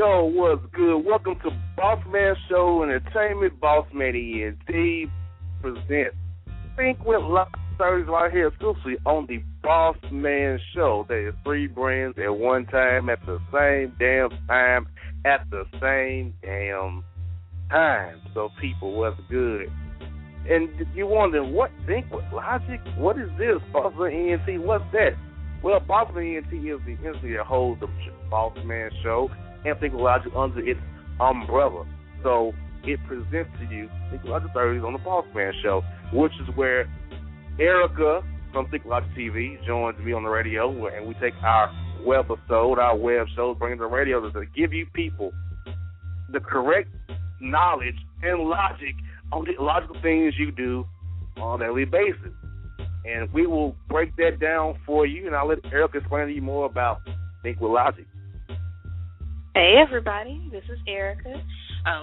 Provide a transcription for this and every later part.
Yo, what's good? Welcome to Bossman Show Entertainment. Bossman ENT presents Think with Live Thursdays right here exclusively on the Bossman Show. There is three brands at one time, at the same damn time, at the same damn time. So people, what's good? And you're wondering, what Think with Logic? What is this? Bossman ENT, what's that? Well, Bossman ENT is the entity that holds the Bossman Show and Think with Logic under its umbrella. So it presents to you Think with Logic Thursdays on the Bossman Show, which is where Erica from Think with Logic TV joins me on the radio, and we take our web shows, bring it to the radio to give you people the correct knowledge and logic on the logical things you do on a daily basis. And we will break that down for you, and I'll let Erica explain to you more about Think with Logic. Hey, everybody. This is Erica,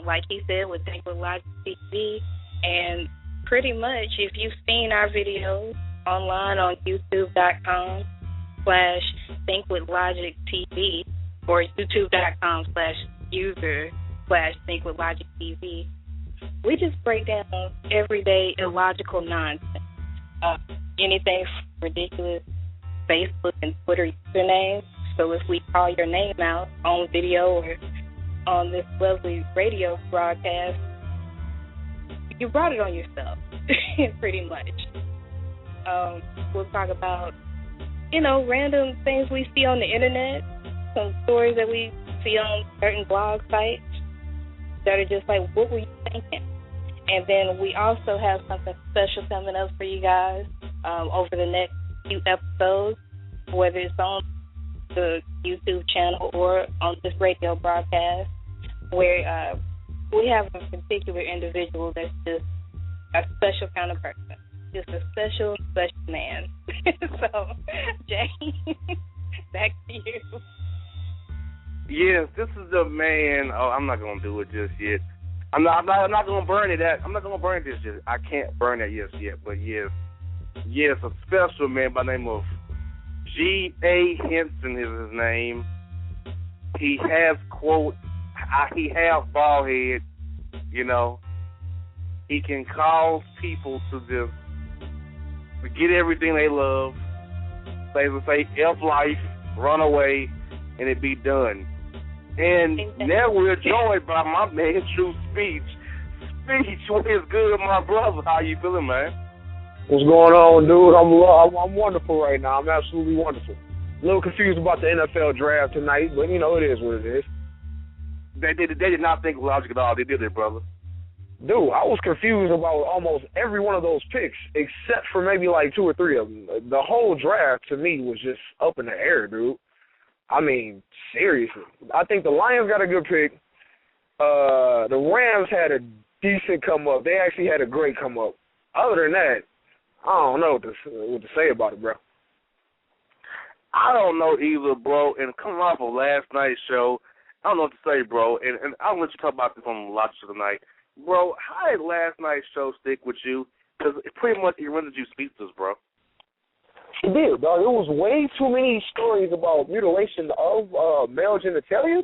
like he said, with Think with Logic TV. And pretty much, if you've seen our videos online on youtube.com/thinkwithlogictv or youtube.com/user/thinkwithlogictv, we just break down everyday illogical nonsense. Anything ridiculous Facebook and Twitter usernames. So if we call your name out on video or on this lovely radio broadcast, you brought it on yourself, pretty much. We'll talk about, random things we see on the internet, some stories that we see on certain blog sites that are just like, what were you thinking? And then we also have something special coming up for you guys over the next few episodes, whether it's on the YouTube channel or on this radio broadcast, where we have a particular individual that's just a special kind of person, just a special man. So, Jay, back to you. Yes, this is the man. Oh, I'm not gonna do it just yet. I'm not gonna burn it. I'm not gonna burn this yet. I can't burn that just yet. But yes, a special man by the name of G.A. Henson is his name. He has, quote, he has bald head, He can cause people to just forget everything they love, say F life, run away, and it be done. And now we're joined by my man, True Speech. Speech, what is good, my brother? How you feeling, man? What's going on, dude? I'm wonderful right now. I'm absolutely wonderful. A little confused about the NFL draft tonight, but, it is what it is. They did not think logic at all. They did it, brother. Dude, I was confused about almost every one of those picks except for maybe like two or three of them. The whole draft, to me, was just up in the air, dude. I mean, seriously. I think the Lions got a good pick. The Rams had a decent come up. They actually had a great come up. Other than that, I don't know what to say about it, bro. I don't know either, bro. And coming off of last night's show, I don't know what to say, bro. And I'll let you talk about this on the Logic Show tonight. Bro, how did last night's show stick with you? Because it pretty much rendered you speechless, bro. It did, dog. There was way too many stories about mutilation of male genitalia,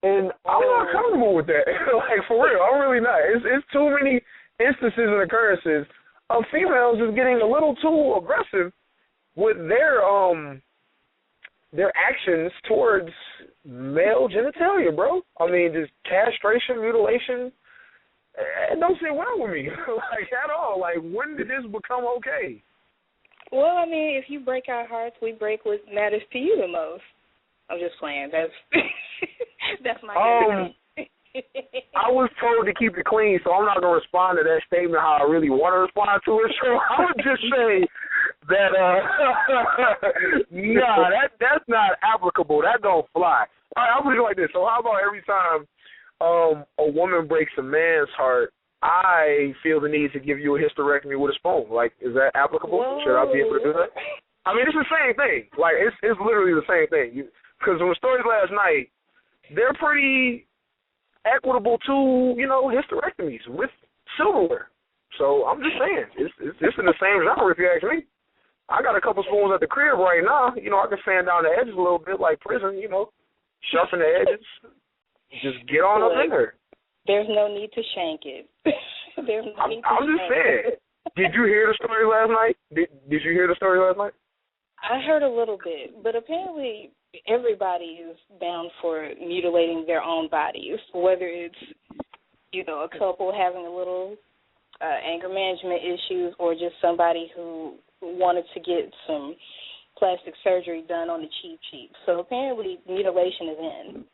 and I'm not comfortable with that. Like, for real, I'm really not. It's too many instances and occurrences of females just getting a little too aggressive with their actions towards male genitalia, bro. I mean, just castration, mutilation. It don't sit well with me, like, at all. Like, when did this become okay? Well, I mean, if you break our hearts, we break what matters to you the most. I'm just playing. That's my I was told to keep it clean, so I'm not going to respond to that statement how I really want to respond to it. So I would just say that, that's not applicable. That don't fly. All right, I'll put it like this. So how about every time a woman breaks a man's heart, I feel the need to give you a hysterectomy with a spoon? Like, is that applicable? Whoa. Should I be able to do that? I mean, it's the same thing. Like, it's literally the same thing. Because the stories last night, they're pretty equitable to, hysterectomies with silverware. So I'm just saying, it's in the same genre if you ask me. I got a couple spoons at the crib right now. I can sand down the edges a little bit like prison, shuffling the edges. Just get on up in there. There's no need to shank it. I'm just saying. Did you hear the story last night? Did you hear the story last night? I heard a little bit, but apparently everybody is down for mutilating their own bodies, whether it's, a couple having a little anger management issues or just somebody who wanted to get some plastic surgery done on the cheap. So apparently mutilation is in.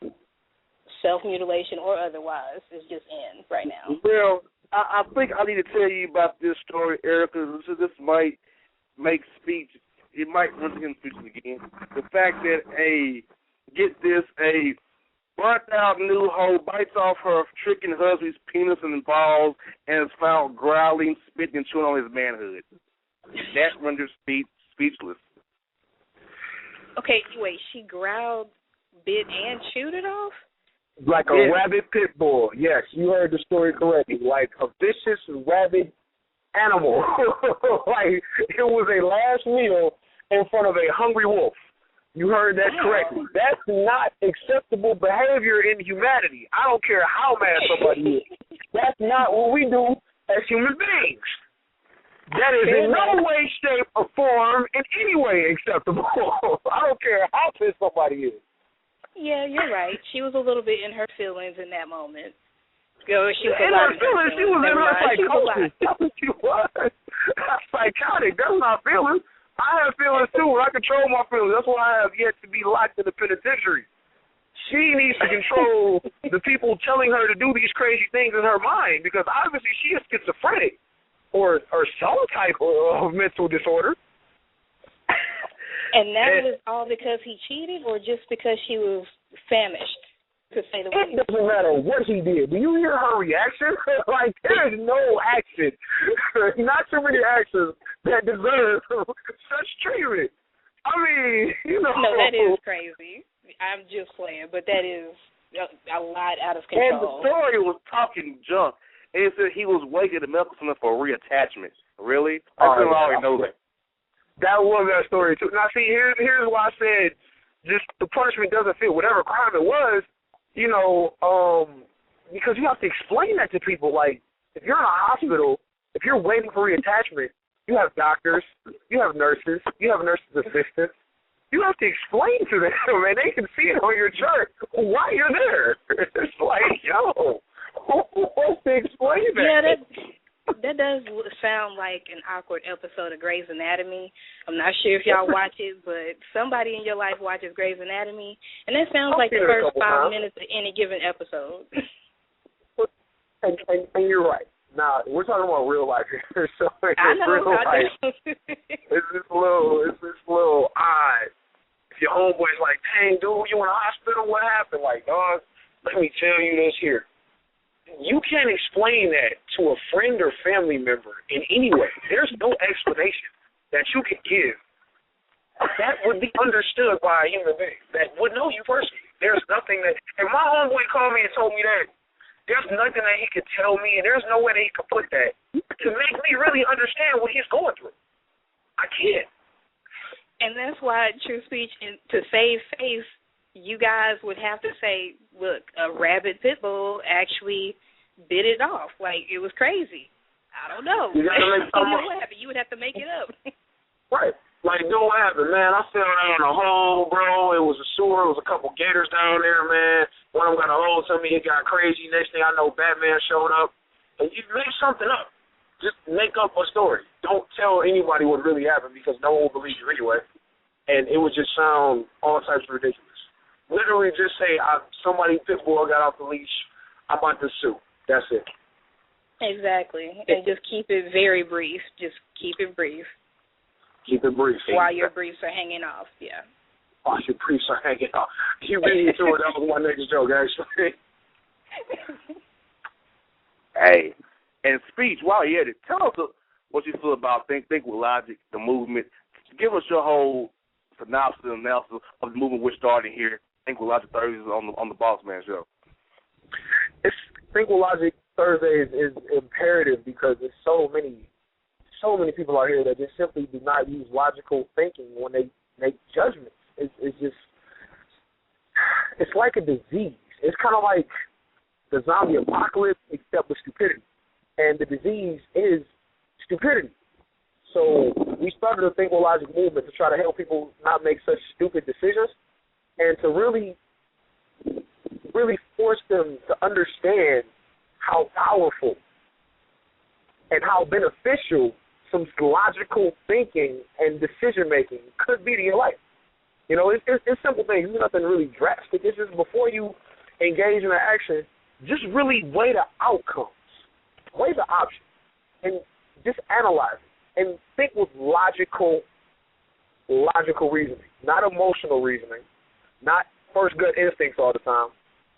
Self-mutilation or otherwise is just in right now. Well, I think I need to tell you about this story, Erica. This might make speech. It might run him speaking again. The fact that a burnt-out new hoe bites off her tricking husband's penis and balls and is found growling, spitting, and chewing on his manhood. That renders speechless. Okay, wait, she growled, bit, and chewed it off? Like a rabid pit bull. Yes, you heard the story correctly. Like a vicious, rabid animal. Like it was a last meal in front of a hungry wolf. You heard that correctly. That's not acceptable behavior in humanity. I don't care how mad somebody is. That's not what we do as human beings. That is in no way, shape, or form in any way acceptable. I don't care how pissed somebody is. Yeah, you're right. She was a little bit in her feelings in that moment. She was in her feelings. She was in her psychosis. That's what she was. Psychotic. That's not feelings. I have feelings too, and I control my feelings. That's why I have yet to be locked in the penitentiary. She needs to control the people telling her to do these crazy things in her mind, because obviously she is schizophrenic or some type of mental disorder. And that was all because he cheated, or just because she was famished, to say the least? It doesn't matter what he did. Do you hear her reaction? Like, there is no action. Not too many actions that deserve such treatment. I mean, No, that is crazy. I'm just playing, but that is a lot out of control. And the story was talking junk. And it said he was waiting the medical center for reattachment. Really? I couldn't already know that. That was that story, too. Now, see, here's why I said just the punishment doesn't fit whatever crime it was, because you have to explain that to people. Like, if you're in a hospital, if you're waiting for reattachment, you have doctors, you have nurses, you have nurses' assistants. You have to explain to them, and they can see it on your chart why you're there. It's like, yo, who wants to explain that? Yeah, that does sound like an awkward episode of Grey's Anatomy. I'm not sure if y'all watch it, but somebody in your life watches Grey's Anatomy, and that sounds like the first 5 minutes of any given episode. And you're right. Now, we're talking about real life here. So I know. Real life. It's just a little odd. If your homeboy's like, dang, dude, you in the hospital? What happened? Like, dog, let me tell you this here. You can't explain that to a friend or family member in any way. There's no explanation that you can give that would be understood by a human being that would know you personally. There's nothing that, if my homeboy called me and told me that, there's nothing that he could tell me, and there's no way that he could put that to make me really understand what he's going through. I can't. And that's why, true speech, to save face, you guys would have to say, look, a rabid pit bull actually bit it off. Like, it was crazy. I don't know. You gotta make what happened. You would have to make it up. Right. Like, dude, what happened, man? I fell down a hole, bro. It was a sewer. It was a couple gators down there, man. One of them got a hold to me. It got crazy. Next thing I know, Batman showed up. And you make something up. Just make up a story. Don't tell anybody what really happened, because no one will believe you anyway. And it would just sound all types of ridiculous. Literally just say, somebody pit bull got off the leash. I'm about to sue. That's it. Exactly. And just keep it very brief. Just keep it brief. Keep it brief. While your briefs are hanging off, yeah. While your briefs are hanging off. You beat me to it. That was my next joke, actually. Hey, and speech, while you're at it, tell us what you feel about Think with Logic, the movement. Give us your whole synopsis and analysis of the movement we're starting here. Think with Logic Thursdays on the Bossman Show. Think with Logic Thursdays is imperative because there's so many people out here that just simply do not use logical thinking when they make judgments. It's like a disease. It's kind of like the zombie apocalypse, except with stupidity. And the disease is stupidity. So we started a Think with Logic movement to try to help people not make such stupid decisions and to really force them to understand how powerful and how beneficial some logical thinking and decision-making could be to your life. You know, it's simple things. It's nothing really drastic. It's just before you engage in an action, just really weigh the outcomes, weigh the options, and just analyze it. And think with logical reasoning, not emotional reasoning, not first gut instincts all the time,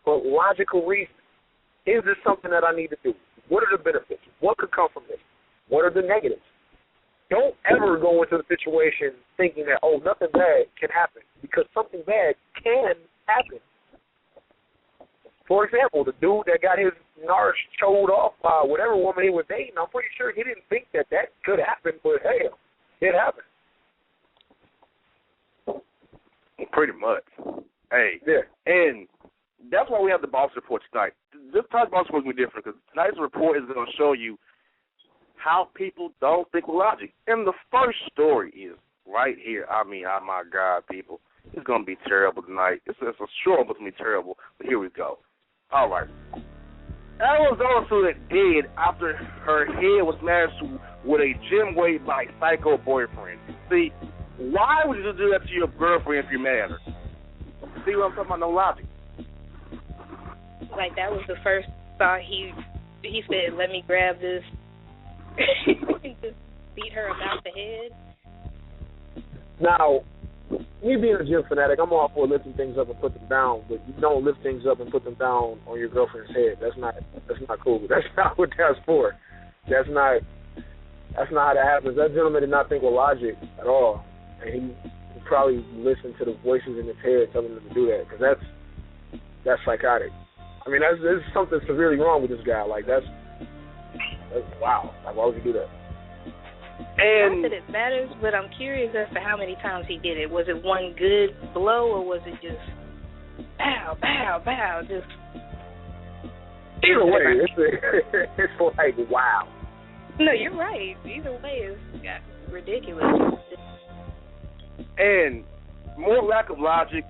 but logical reasoning. Is this something that I need to do? What are the benefits? What could come from this? What are the negatives? Don't ever go into the situation thinking that, oh, nothing bad can happen, because something bad can happen. For example, the dude that got his narc chewed off by whatever woman he was dating, I'm pretty sure he didn't think that could happen, but hell, it happened. Pretty much. Hey, yeah. And that's why we have the Boss Report tonight. This time's Boss Report is going to be different, because tonight's report is going to show you how people don't think with logic. And the first story is right here. I mean, oh my God, people. It's going to be terrible tonight. It's a sure it's going to be terrible, but here we go. All right. Arizona student dead after her head was smashed with a gym weight by a psycho boyfriend. See, why would you do that to your girlfriend if you're mad at her? See what I'm talking about? No logic. Like, that was the first thought he said, let me grab this and just beat her about the head. Now, me being a gym fanatic, I'm all for lifting things up and put them down, but you don't lift things up and put them down on your girlfriend's head. That's not cool. That's not what that's for. That's not how that happens. That gentleman did not think with logic at all, and he probably listened to the voices in his head telling him to do that, because that's psychotic. I mean, there's something severely wrong with this guy. Like, that's wow. Like, why would you do that? And not that it matters, but I'm curious as to how many times he did it. Was it one good blow, or was it just pow, pow, pow? Just either way, it's like wow. No, you're right. Either way, it's ridiculous. And more lack of logic.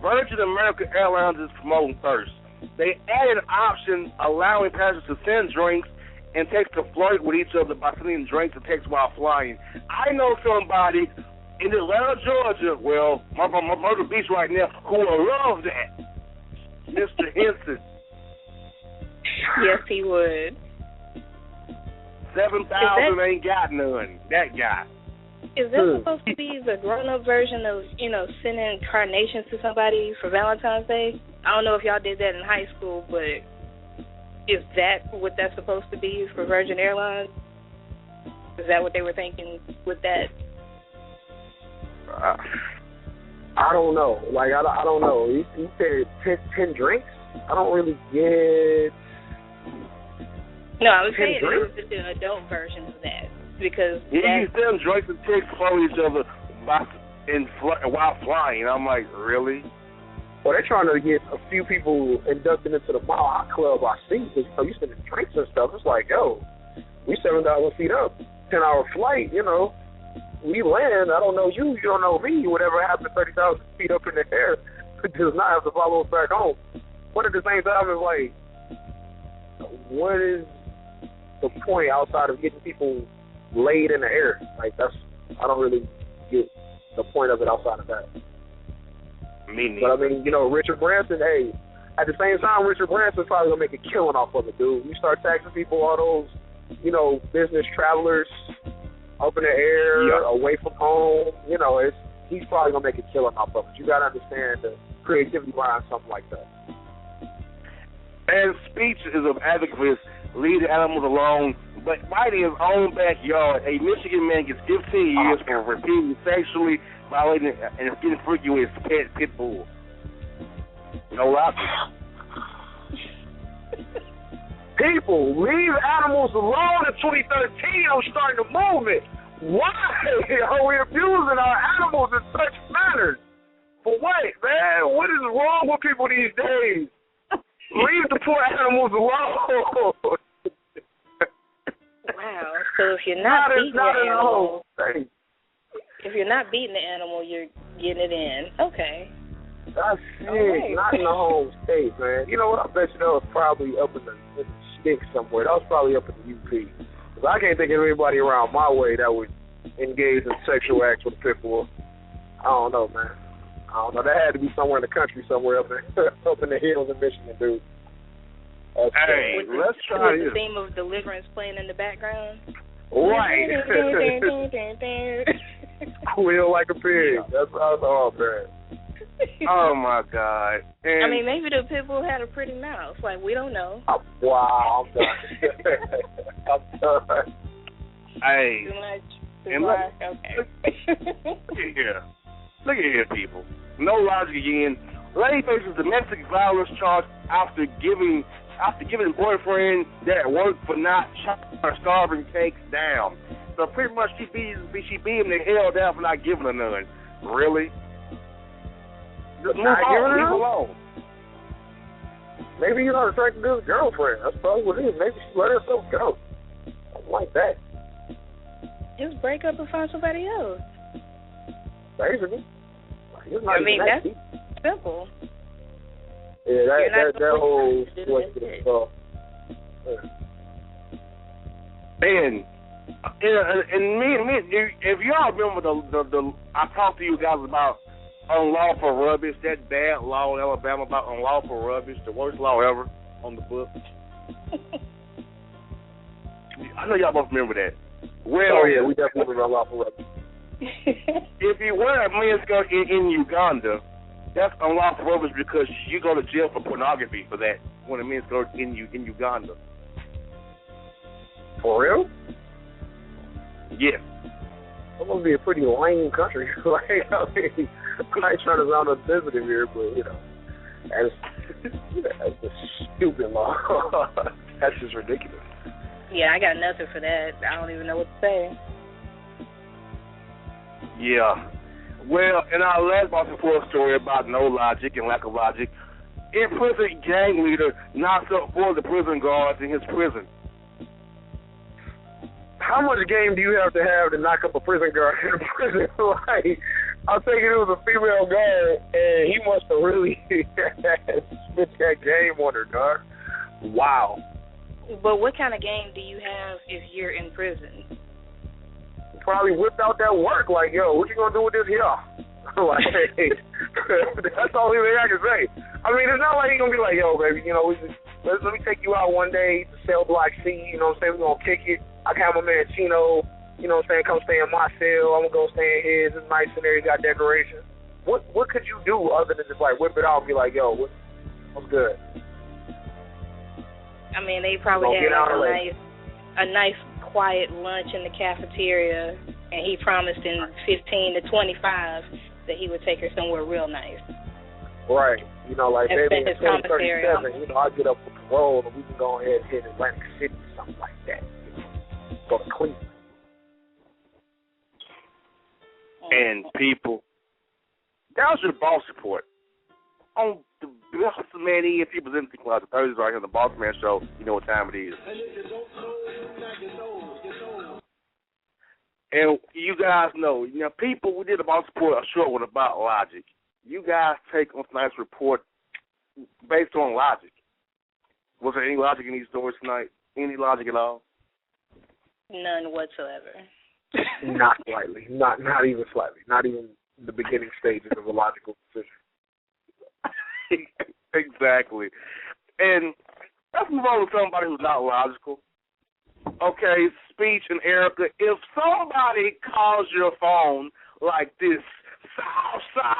Virgin America Airlines is promoting thirst. They added an option allowing passengers to send drinks and text to flirt with each other by sending drinks and text while flying. I know somebody in Atlanta, Georgia, well, Myrtle Beach right now, who will love that. Mr. Henson. Yes, he would. 7,000 ain't got none. That guy. Is that supposed to be the grown-up version of, sending carnations to somebody for Valentine's Day? I don't know if y'all did that in high school, but is that what that's supposed to be for Virgin Airlines? Is that what they were thinking with that? I don't know. Like, I don't know. You said 10 drinks? I don't really get... No, I was saying it was the adult version of that. Because you send drinks and text for each other while flying. I'm like, really? Well, they're trying to get a few people inducted into the Mile High Club, I see. So you sending drinks and stuff. It's like, yo, we 7,000 feet up, 10-hour flight, we land. I don't know you don't know me. Whatever happened 30,000 feet up in the air does not have to follow us back home. But at the same time, it's like, what is the point outside of getting people laid in the air? Like, I don't really get the point of it outside of that. Me neither. But I mean, Richard Branson, hey, at the same time, Richard Branson's probably gonna make a killing off of it, dude. You start taxing people, all those, business travelers up in the air, away from home, he's probably gonna make a killing off of it. You gotta understand the creativity behind something like that. And speech is of advocates leave the animals alone, but right in his own backyard, a Michigan man gets 15 years for repeatedly sexually violating and getting freaky with his pit bull. No logic. People, leave animals alone in 2013. I'm starting a movement. Why are we abusing our animals in such manners? For what, man? What is wrong with people these days? Leave the poor animals alone. Wow. So if you're not beating the animal, if you're not beating the animal, you're getting it in. Okay. That's it. Right. Not in the home state, man. You know what? I bet you that was probably up in the sticks somewhere. That was probably up in the UP. Because I can't think of anybody around my way that would engage in sexual acts with a pit bull. I don't know, man. I don't know. That had to be somewhere in the country, somewhere up in the hills in Michigan, dude. Hey, let's try this. The theme of Deliverance playing in the background. Right. Squeal like a pig. That's all bad. Oh my God! And I mean, maybe the pit bull had a pretty mouth. Like, we don't know. Wow, I'm done. I'm done. Hey, too much. Okay. Look at here, people. No logic again. Lady faces domestic violence charge after giving boyfriend that work for not starving cakes down. So pretty much she beat him the hell down for not giving her none. Really? Just move on. Leave alone. Maybe you're not attracted to his girlfriend. That's probably what it is. Maybe she let herself go. Something like that. Just break up and find somebody else. Basically. I mean, that's simple. Yeah, that whole situation. And me, if y'all remember the I talked to you guys about unlawful rubbish, that bad law in Alabama about unlawful rubbish, the worst law ever on the book. I know y'all both remember that. Well, yeah, we definitely remember unlawful rubbish. If you wear a miniskirt in Uganda, that's unlawful rubbish because you go to jail for pornography for that when a miniskirt in Uganda. For real? Yes. That must be a pretty lame country. Like, I mean, I ain't trying to sound insensitive here, but, you know, that's a stupid law. That's just ridiculous. Yeah, I got nothing for that. I don't even know what to say. Yeah. Well, in our last boss report story about no logic and lack of logic, in prison gang leader knocks up 4 of the prison guards in his prison. How much game do you have to knock up a prison guard in a prison? Like, I'm thinking it was a female guard, and he must have really spit that game on her, dog. Wow. But what kind of game do you have if you're in prison? Probably whipped out that work, like, yo, what you gonna do with this here? Like, that's the only thing I can say. I mean, it's not like he's gonna be like, yo, baby, you know, let me take you out one day to cell block C, you know what I'm saying? We're gonna kick it. I can have my man Chino, you know what I'm saying, come stay in my cell. I'm gonna go stay in his. It's nice in there, he got decorations. What could you do other than just like whip it out and be like, yo, what's good? I mean, they probably had a nice quiet lunch in the cafeteria, and he promised in 15 to 25 that he would take her somewhere real nice. Right. You know, like maybe in 37, you know, I'll get up for parole and we can go ahead and hit Atlantic City or something like that. You know, go to Cleveland. And people, that was your boss report. On the Bossman ENT presenting Cloud Thursdays right here on the Bossman Show. You know what time it is. And you guys know, people, we did a boss report, a short one about logic. You guys take on tonight's report based on logic. Was there any logic in these stories tonight? Any logic at all? None whatsoever. Not slightly. Not even slightly. Not even the beginning stages of a logical decision. Exactly. And let's move on to somebody who's not logical. Okay, Speech and Erica, if somebody calls your phone like this, Southside,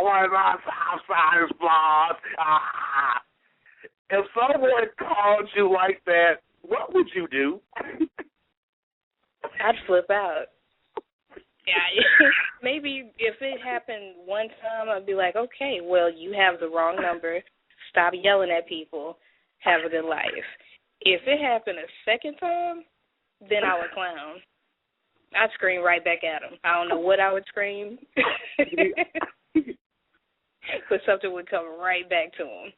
one of my Southside flaws. If someone called you like that, what would you do? I'd flip out. Yeah, maybe if it happened one time, I'd be like, okay, well, you have the wrong number. Stop yelling at people. Have a good life. If it happened a second time, then I would clown. I'd scream right back at him. I don't know what I would scream, but something would come right back to him.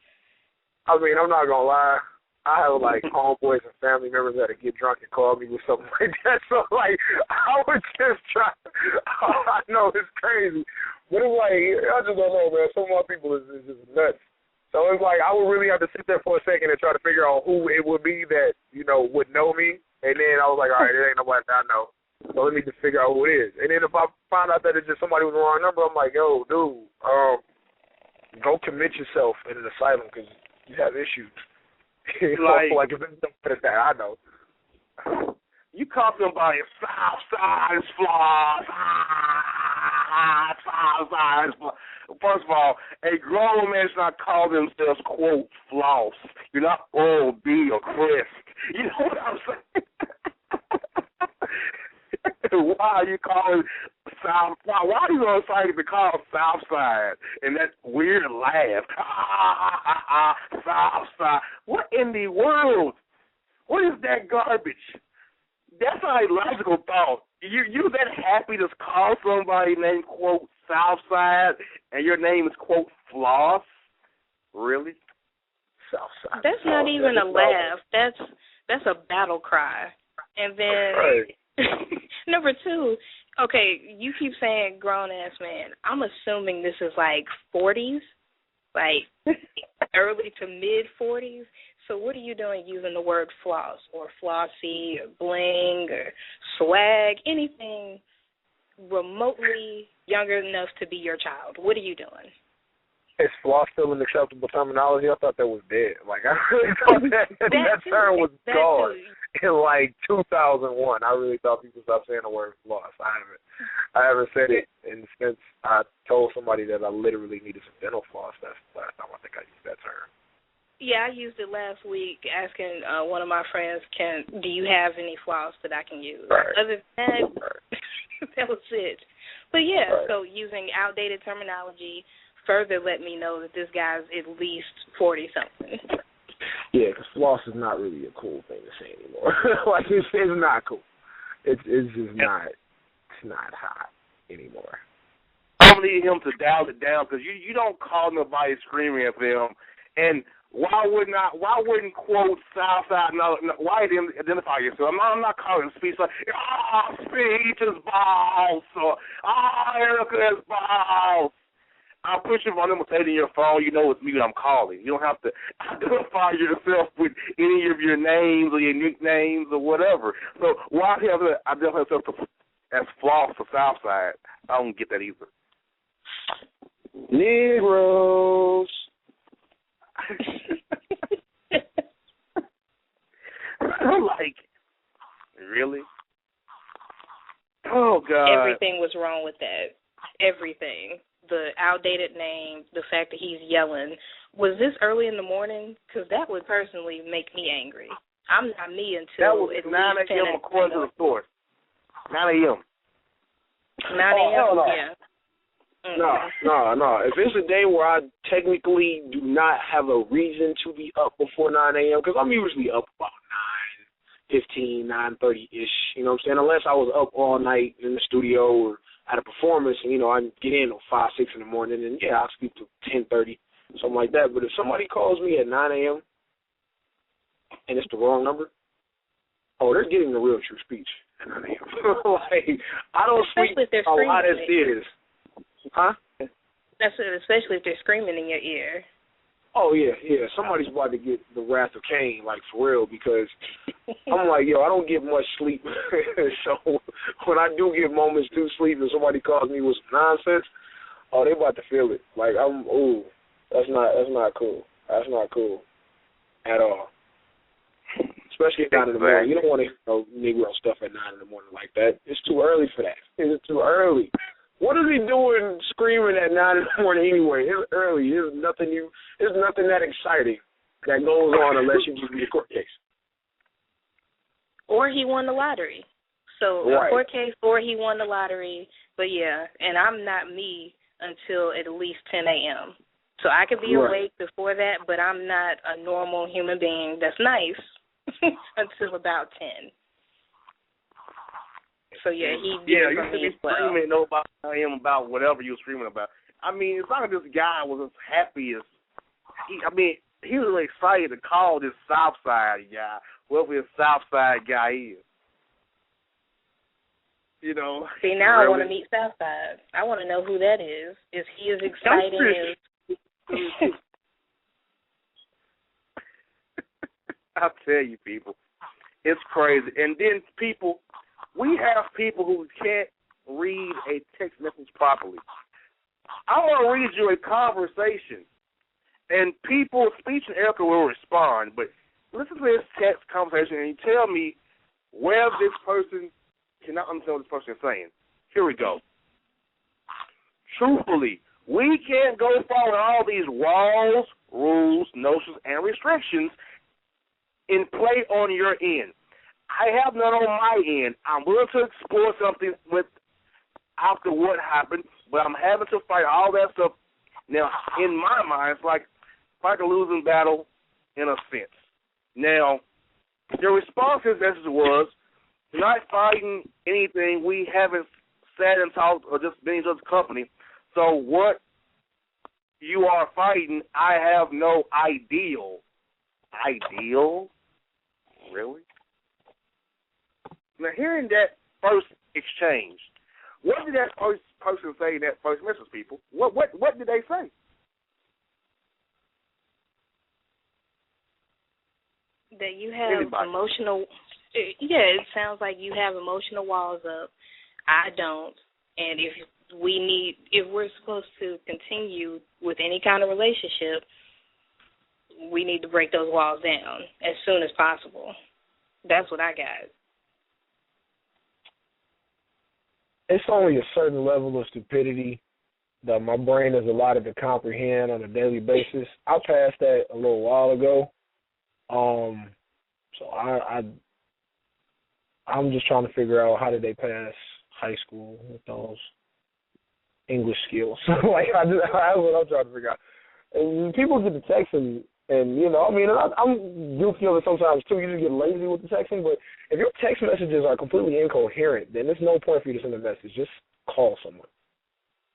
I mean, I'm not gonna lie. I have like homeboys and family members that get drunk and call me with something like that. So like, I would just try. I know it's crazy, but it's like I just don't know, man. Some of my people is just nuts. So it's like I would really have to sit there for a second and try to figure out who it would be that would know me. And then I was like, all right, it ain't nobody that I know. So let me just figure out who it is. And then if I find out that it's just somebody with the wrong number, I'm like, yo, dude, go commit yourself in an asylum because you have issues. Like if it's something that I know. You talking about your Southside flaws. Southside flaws. First of all, a grown man should not call themselves, quote, floss. You're not Oral B or Crest. You know what I'm saying? Why are you calling South? Why are you so excited to call Southside? And that weird laugh. Southside. What in the world? What is that garbage? That's not a logical thought. You're that happy to call somebody named, quote, Southside, and your name is, quote, Floss? Really? Southside. That's not even a laugh. That's a battle cry. And then number two, okay, you keep saying grown ass man. I'm assuming this is like 40s, like early to mid 40s. So what are you doing using the word floss or flossy or bling or swag, anything remotely younger enough to be your child? What are you doing? Is floss still an acceptable terminology? I thought that was dead. Like, I really thought that term was gone in, like, 2001. I really thought people stopped saying the word floss. I haven't said it since I told somebody that I literally needed some dental floss. That's the last time I think I used that term. Yeah, I used it last week asking one of my friends, do you have any floss that I can use? Right. Other than that, that was it. But, yeah, so using outdated terminology further let me know that this guy's at least 40-something. Yeah, because floss is not really a cool thing to say anymore. Like, it's not cool. It's just not. It's not hot anymore. I need him to dial it down because you don't call nobody screaming at them. And why wouldn't quote Southside? No, why identify yourself? I'm not calling speech like speech is balls or Erica is balls. I'll put your phone number in your phone. You know it's me that I'm calling. You don't have to identify yourself with any of your names or your nicknames or whatever. So why have to identify yourself as floss for Southside? I don't get that either. Negroes. I'm like, really? Oh, God. Everything was wrong with that. Everything. The outdated name, the fact that he's yelling. Was this early in the morning? Because that would personally make me angry. I'm not me until that was at 9 least 10 a.m. according to the source. 9 a.m. 9 a.m., no. yeah. No. If it's a day where I technically do not have a reason to be up before 9 a.m., because I'm usually up about 9:15, 9:30-ish, you know what I'm saying? Unless I was up all night in the studio or at a performance and, I get in at 5, 6 in the morning, and, I'll sleep till 10:30, something like that. But if somebody calls me at 9 a.m. and it's the wrong number, they're getting the real true speech at 9 a.m. Like, I don't sleep a lot as it is. Huh? That's it, especially if they're screaming in your ear. Oh, yeah. Somebody's about to get the wrath of Cain, like, for real, because I'm like, I don't get much sleep. So when I do get moments to sleep and somebody calls me with some nonsense, they about to feel it. Like, that's not cool. That's not cool at all. Especially at 9 in the morning. You don't want to hear Negro stuff at 9 in the morning like that. It's too early for that. It's too early. What is he doing screaming at 9 in the morning anyway? It's early. There's nothing that exciting that goes on unless you give me a court case. Or he won the lottery. So a court case or he won the lottery. But, and I'm not me until at least 10 a.m. So I could be awake before that, but I'm not a normal human being that's nice until about 10. So, he did you should be screaming about whatever you were screaming about. I mean, as long as this guy was as happy as he was really excited to call this Southside guy, whoever this Southside guy is. You know. See, now really? I want to meet Southside. I want to know who that is. Is he as exciting as... I'll tell you, people, it's crazy. And then we have people who can't read a text message properly. I want to read you a conversation, and people, Speech and Erica will respond, but listen to this text conversation and you tell me where this person cannot understand what this person is saying. Here we go. Truthfully, we can't go following all these walls, rules, notions, and restrictions in play on your end. I have none on my end. I'm willing to explore something after what happened, but I'm having to fight all that stuff. Now, in my mind, it's like a losing battle in a sense. Now, the response to this message was, not fighting anything. We haven't sat and talked or just been in each other's company. So what you are fighting, I have no ideal. Ideal? Really? Now, hearing that first exchange, what did that first person say in that first message, people? What did they say? That you have emotional... Yeah, it sounds like you have emotional walls up. I don't. And if we're supposed to continue with any kind of relationship, we need to break those walls down as soon as possible. That's what I got. It's only a certain level of stupidity that my brain is allotted to comprehend on a daily basis. I passed that a little while ago. So I'm just trying to figure out how did they pass high school with those English skills. That's what I'm trying to figure out. And people get the texting, and you know, I mean, I'm guilty of it sometimes too. You just get lazy with the texting, but if your text messages are completely incoherent, then there's no point for you to send a message. Just call someone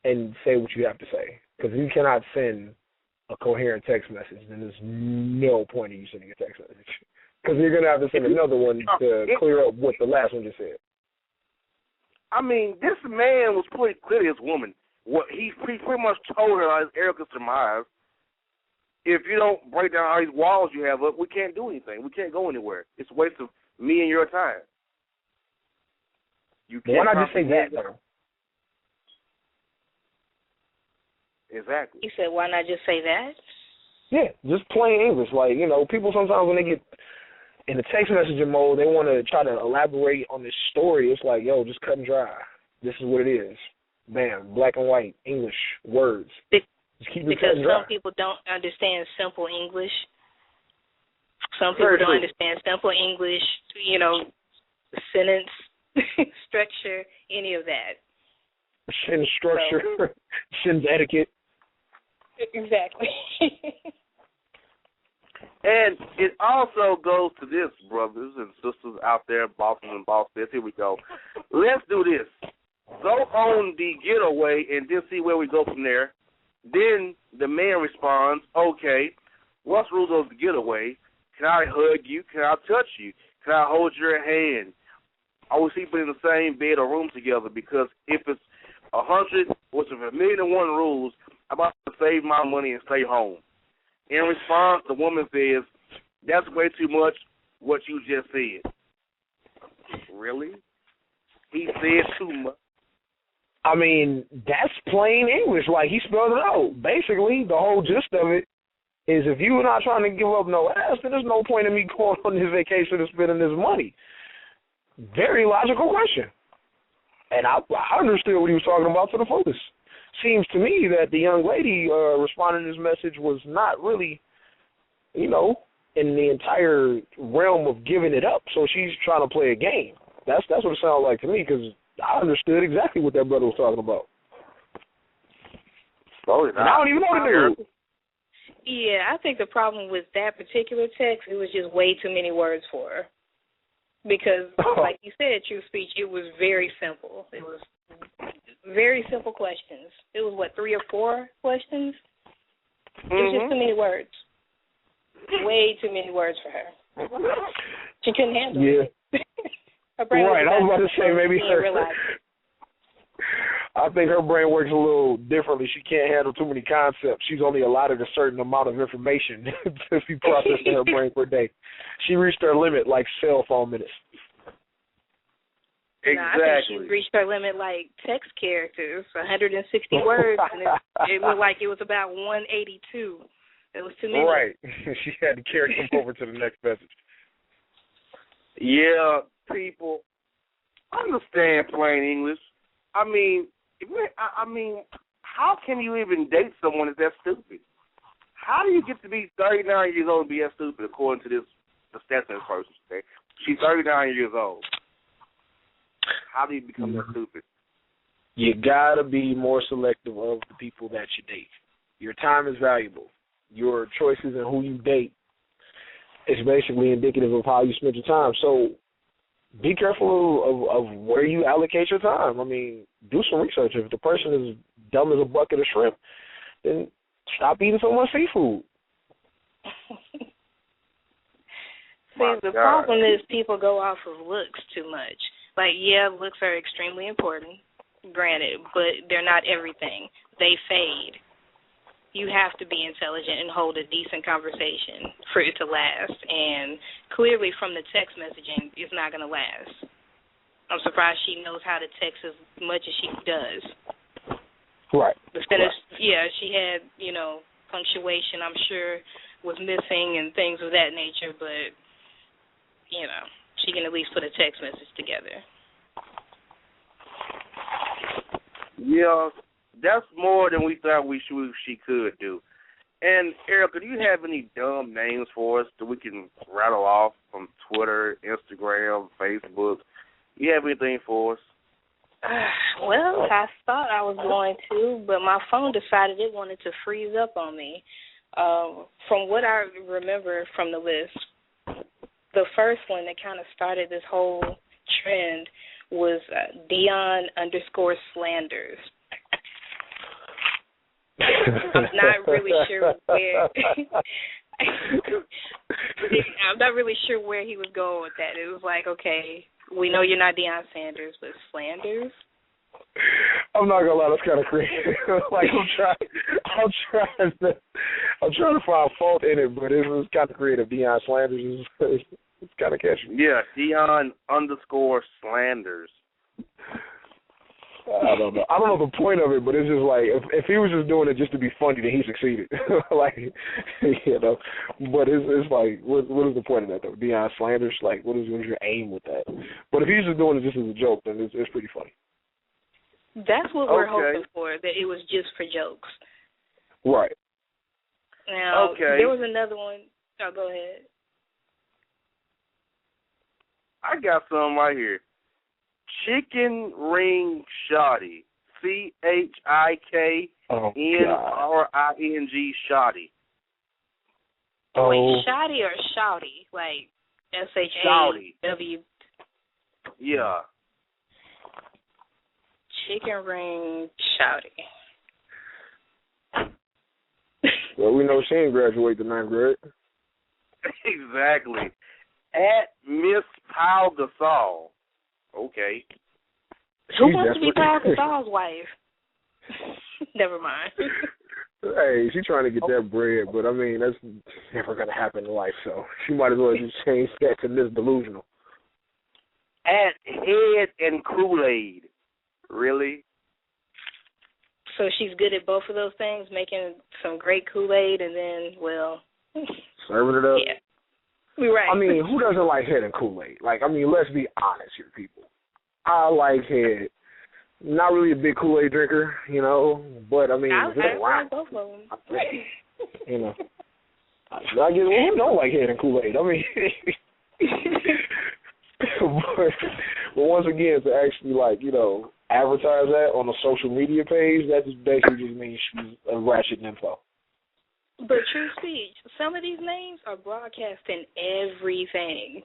and say what you have to say. Because if you cannot send a coherent text message, then there's no point in you sending a text message. Because you're going to have to send another one to clear up what the last one just said. I mean, this man was pretty clear to his woman. What he pretty much told her, as Erica surmised, if you don't break down all these walls you have up, we can't do anything. We can't go anywhere. It's a waste of me and your time. Why not just say that, though? Exactly. You said, why not just say that? Yeah, just plain English. Like, you know, people sometimes when they get in the text messaging mode, they want to try to elaborate on this story. It's like, yo, just cut and dry. This is what it is. Bam, black and white, English, words. Just keep it cut and dry. Some people don't understand simple English. Some people don't understand simple English, you know, sentence structure, any of that. Sentence structure, sentence etiquette. Exactly. And it also goes to this, brothers and sisters out there, Bossman and Bossman. Here we go. Let's do this. Go on the getaway and then see where we go from there. Then the man responds, okay, what's rules of the getaway? Can I hug you? Can I touch you? Can I hold your hand? Are we sleeping in the same bed or room together? Because if it's 100, which is 1,000,001 rules, I'm about to save my money and stay home. In response, the woman says, that's way too much what you just said. Really? He said too much. I mean, that's plain English. Like, he spelled it out. Basically, the whole gist of it is if you're not trying to give up no ass, then there's no point in me going on this vacation and spending this money. Very logical question. And I understood what he was talking about to the fullest. Seems to me that the young lady responding to this message was not really, you know, in the entire realm of giving it up. So she's trying to play a game. That's what it sounds like to me, because I understood exactly what that brother was talking about. And I don't even know the dude. Yeah, I think the problem with that particular text, it was just way too many words for her. Because, like you said, True Speech, it was very simple. It was very simple questions. It was, 3 or 4 questions? It was just too many words. way too many words for her. She couldn't handle it. Her brain right, I was about to say maybe her. Realize. I think her brain works a little differently. She can't handle too many concepts. She's only allotted a certain amount of information to be processed in her brain per day. She reached her limit like cell phone minutes. Exactly. No, I think she reached her limit like text characters, 160 words, and it looked like it was about 182. It was too many. Right. She had to carry them over to the next message. Yeah, people, understand plain English. I mean, how can you even date someone that's that stupid? How do you get to be 39 years old and be that stupid, according to the stats of this person? Okay? She's 39 years old. How do you become that stupid? You gotta be more selective of the people that you date. Your time is valuable. Your choices and who you date is basically indicative of how you spend your time. So be careful of where you allocate your time. I mean, do some research. If the person is dumb as a bucket of shrimp, then stop eating so much seafood. See, the problem is people go off of looks too much. Like, yeah, looks are extremely important, granted, but they're not everything. They fade. You have to be intelligent and hold a decent conversation for it to last. And clearly from the text messaging, it's not going to last. I'm surprised she knows how to text as much as she does. Right. Yeah, she had, punctuation, I'm sure, was missing and things of that nature, but, she can at least put a text message together. Yeah, that's more than we thought she could do. And, Erica, do you have any dumb names for us that we can rattle off from Twitter, Instagram, Facebook? Do you have anything for us? Well, I thought I was going to, but my phone decided it wanted to freeze up on me. From what I remember from the list, the first one that kind of started this whole trend was Dion_Slanders. I'm not really sure where. I'm not really sure where he was going with that. It was like, okay, we know you're not Deion Sanders, but Slanders. I'm not gonna lie, that's kind of creative. Like I'm trying to find fault in it, but it was kind of creative. Deion Slanders it's kind of catchy. Yeah, Dion_Slanders. I don't know the point of it, but it's just like if he was just doing it just to be funny, then he succeeded. Like, But it's like, what is the point of that though? Deion Slanders, like, what is your aim with that? But if he's just doing it just as a joke, then it's pretty funny. That's what we're hoping for, that it was just for jokes. Right. Now, there was another one. Oh, go ahead. I got some right here. Chicken Ring Shoddy. CHIKNRING Shoddy. Wait, Shoddy or Shouty? Like SHAW? Yeah. Chicken Ring Shouty. Well, we know she didn't graduate the 9th grade. Exactly. At Miss Pau Gasol. Okay. Who wants to be Pau Gasol's wife? Never mind. Hey, she's trying to get that bread, but I mean, that's never going to happen in life, so she might as well just change that to Miss Delusional. At Head and Kool-Aid. Really? So she's good at both of those things, making some great Kool-Aid and then, serving it up? Yeah. We're right. I mean, who doesn't like Head and Kool-Aid? Like, I mean, let's be honest here, people. I like Head. Not really a big Kool-Aid drinker, but I mean, I like both of them. I get who don't like Head and Kool-Aid. I mean, but once again, to actually advertise that on a social media page, that just basically just means she's a ratchet nympho. But true speech, some of these names are broadcasting everything.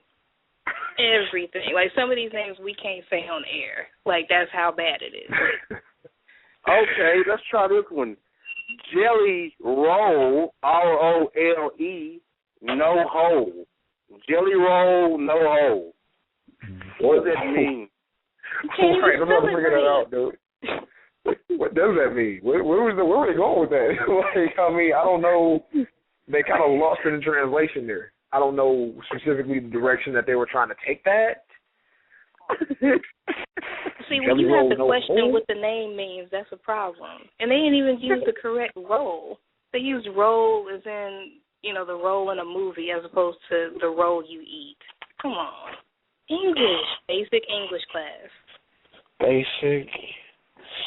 Everything. Like, some of these names we can't say on air. Like, that's how bad it is. Okay, let's try this one. Jelly Roll, ROLE, no hole. Jelly roll, no hole. What does that mean? Right, I'm trying to figure that out, dude. What does that mean? Where were they going with that? Like, I mean, I don't know. They kind of lost in the translation there. I don't know specifically the direction that they were trying to take that. See, when you have to question what the name means, that's a problem. And they didn't even use the correct role. They used role as in, the role in a movie as opposed to the role you eat. Come on. English, basic English class. Basic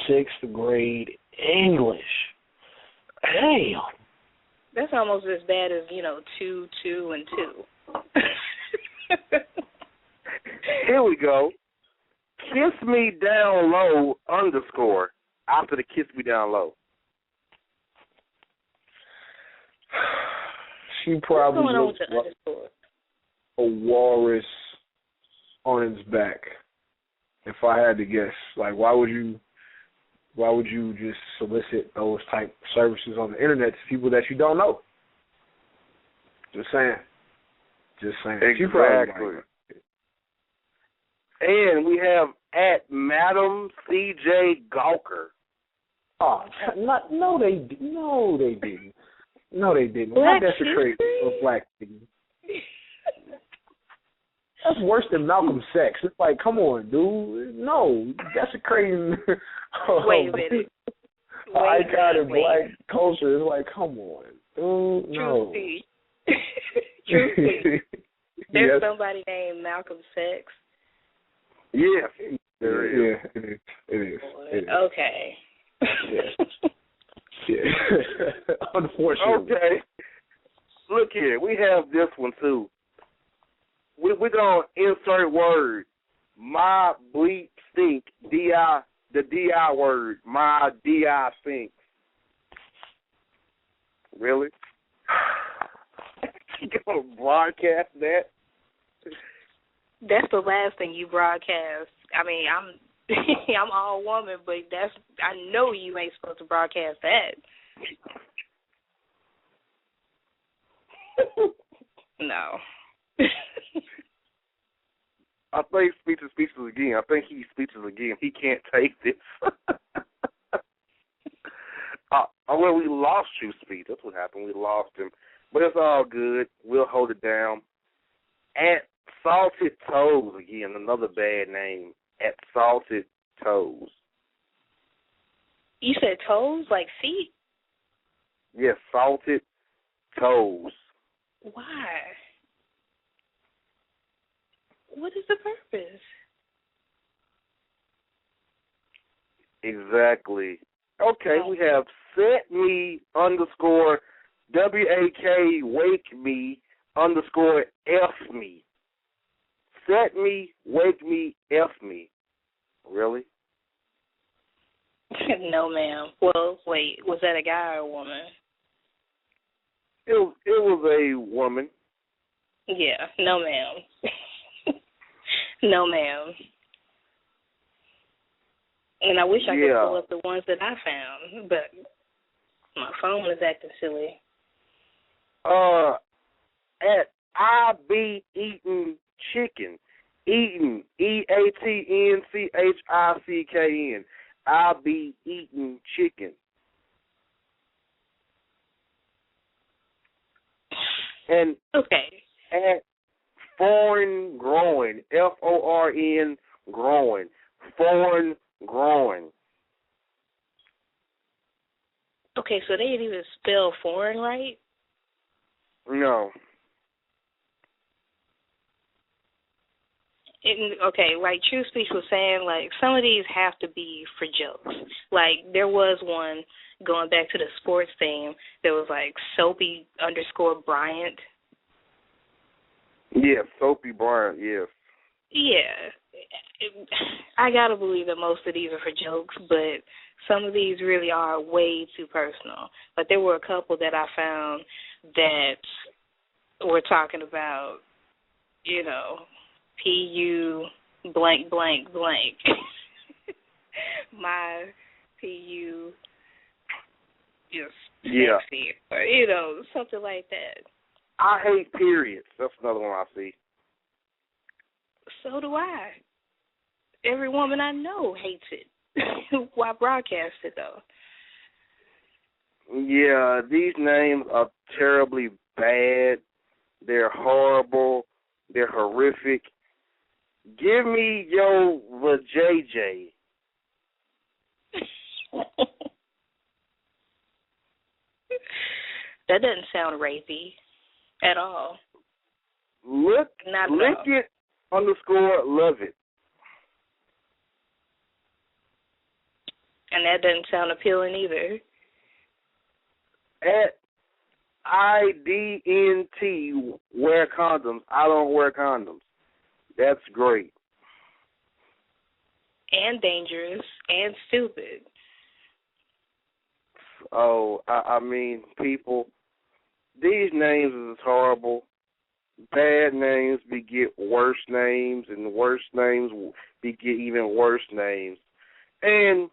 6th grade English. Damn. That's almost as bad as, 2, 2, and 2. Here we go. Kiss me down low _ after the kiss me down low. She probably What's going on looks with the like underscore? a walrus on its back. If I had to guess, like, why would you just solicit those type of services on the internet to people that you don't know? Just saying. Exactly. And we have at Madam C.J. Gawker. Oh, no, they didn't. No, they didn't. Black That's a crazy for black people. That's worse than Malcolm X. It's like, come on, dude. No, that's a crazy. Wait a minute. Icon in black culture. It's like, come on, dude. No. Truthfully. There's somebody named Malcolm X. Yes, there is. Yeah, it is. Okay. Yeah. Unfortunately. Okay. Look here, we have this one too. We're gonna insert word. My bleep stink. D.I. The D.I. word. My D.I. stinks. Really? You gonna broadcast that? That's the last thing you broadcast. I mean, I'm all woman, but I know you ain't supposed to broadcast that. No. I think speeches again. I think he speeches again. He can't take this. Well, we lost you, Speech. That's what happened. We lost him. But it's all good. We'll hold it down. At Salted Toes again, another bad name. At Salted Toes. You said toes, like feet? Yes, Salted Toes. Why? What is the purpose? Exactly. Okay, we have set me _ WAK wake me _ F me. Set me, wake me, F me. Really? No, ma'am. Well, wait, was that a guy or a woman? It was a woman. Yeah, no, ma'am. No, ma'am. And I wish I could pull up the ones that I found, but my phone is acting silly. At I be eating chicken. Eating, EATNCHICKN. I be eating chicken. And okay. At foreign growing, FORN growing, foreign growing. Okay, so they didn't even spell foreign right? No. Okay, like True Speech was saying, like, some of these have to be for jokes. Like, there was one, going back to the sports theme, that was like Soapy _ Bryant. Yeah, Soapy Bryant, yes. Yeah. I got to believe that most of these are for jokes, but some of these really are way too personal. But there were a couple that I found that were talking about, PU blank blank blank. My PU just sexy, or something like that. I hate periods. That's another one I see. So do I. Every woman I know hates it. Why broadcast it, though? Yeah, these names are terribly bad. They're horrible. They're horrific. Give me your JJ. That doesn't sound rapey at all. Look it _ love it. And that doesn't sound appealing either. At IDNT, wear condoms. I don't wear condoms. That's great. And dangerous and stupid. Oh, I mean, people, these names is horrible. Bad names beget worse names, and worse names beget even worse names. And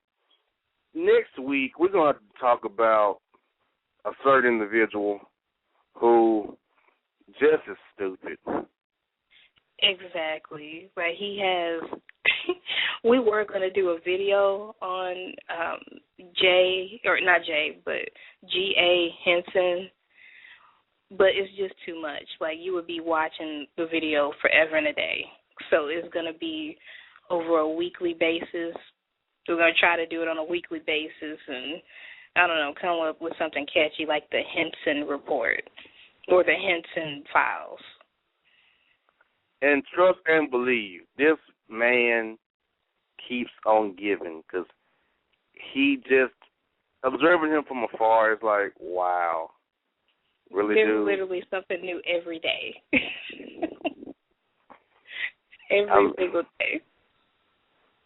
next week, we're going to talk about a certain individual who just is stupid. Exactly. Right. He has. We were going to do a video on G.A. Henson, but it's just too much. Like, you would be watching the video forever and a day. So it's going to be over a weekly basis. We're going to try to do it on a weekly basis and, I don't know, come up with something catchy like the Henson Report or the Henson Files. And trust and believe, this man keeps on giving, because he just, observing him from afar is like, wow. Really, There's literally something new every day. Every single day.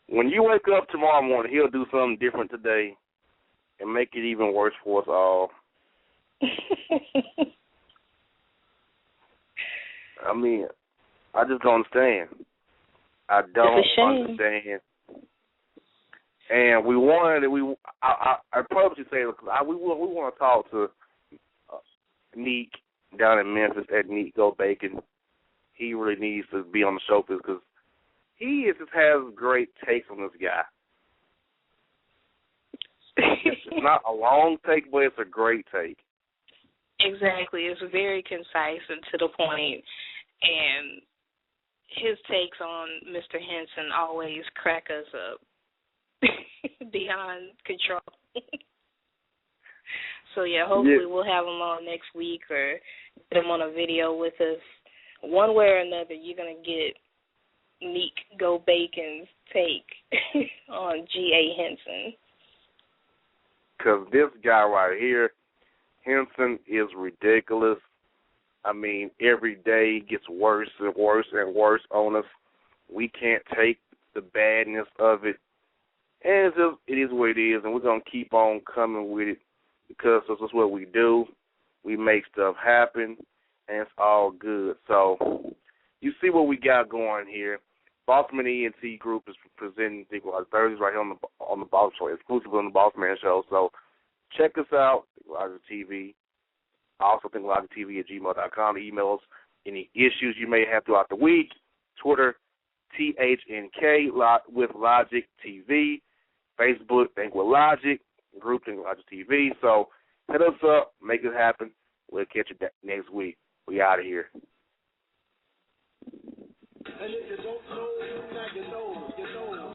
When you wake up tomorrow morning, he'll do something different today and make it even worse for us all. I mean, I just don't understand. I don't understand. And we wanted, I purposely say, we want to talk to Neek down in Memphis at Neek Go Bacon. He really needs to be on the show because he just has great takes on this guy. It's not a long take, but it's a great take. Exactly. It's very concise and to the point, and his takes on Mr. Henson always crack us up beyond control. So, yeah, hopefully we'll have him on next week or get him on a video with us. One way or another, you're going to get Neek Go Bacon's take on G.A. Henson. Because this guy right here, Henson, is ridiculous. I mean, every day gets worse and worse and worse on us. We can't take the badness of it. And it is what it is, and we're going to keep on coming with it because this is what we do. We make stuff happen, and it's all good. So you see what we got going here. Bossman ENT Group is presenting Thursdays right here on the Boss Show, exclusively on the Bossman Show. So check us out, Logic TV. Also, thinklogictv@gmail.com. Email us any issues you may have throughout the week. Twitter, THNK with Logic TV. Facebook, Think with Logic. Group, Think with Logic TV. So hit us up, make it happen. We'll catch you next week. We out of here. And if you don't know, now you know, you know.